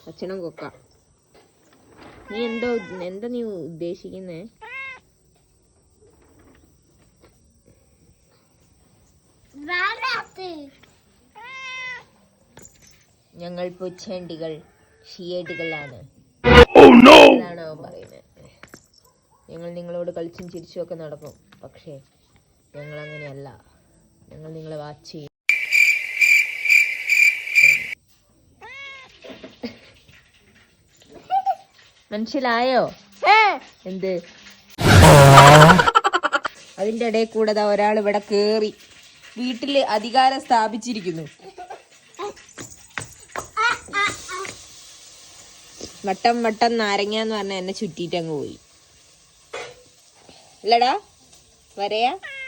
ഭക്ഷണം കൊക്ക. നീ എന്താ നീ ഉദ്ദേശിക്കുന്നേ? ഞങ്ങൾ പുച്ചണ്ടികൾ ഷിയേഡികളാണ് അതാണോ പറയുന്നത്. ഞങ്ങൾ നിങ്ങളോട് കളിച്ചും ചിരിച്ചും ഒക്കെ നടക്കും. പക്ഷേ ഞങ്ങൾ അങ്ങനെയല്ല. ഞങ്ങൾ നിങ്ങളെ വാച്ച് ചെയ്യും. മനസ്സിലായോ? എന്ത്? അതിന്റെ ഇടയിൽ കൂടെ ഒരാൾ ഇവിടെ കേറി വീട്ടില് അധികാരം സ്ഥാപിച്ചിരിക്കുന്നു. വട്ടം വട്ടം നാരങ്ങ എന്ന് പറഞ്ഞ എന്നെ ചുറ്റിട്ടങ്ങ് പോയി. അല്ലടാ വരയാ.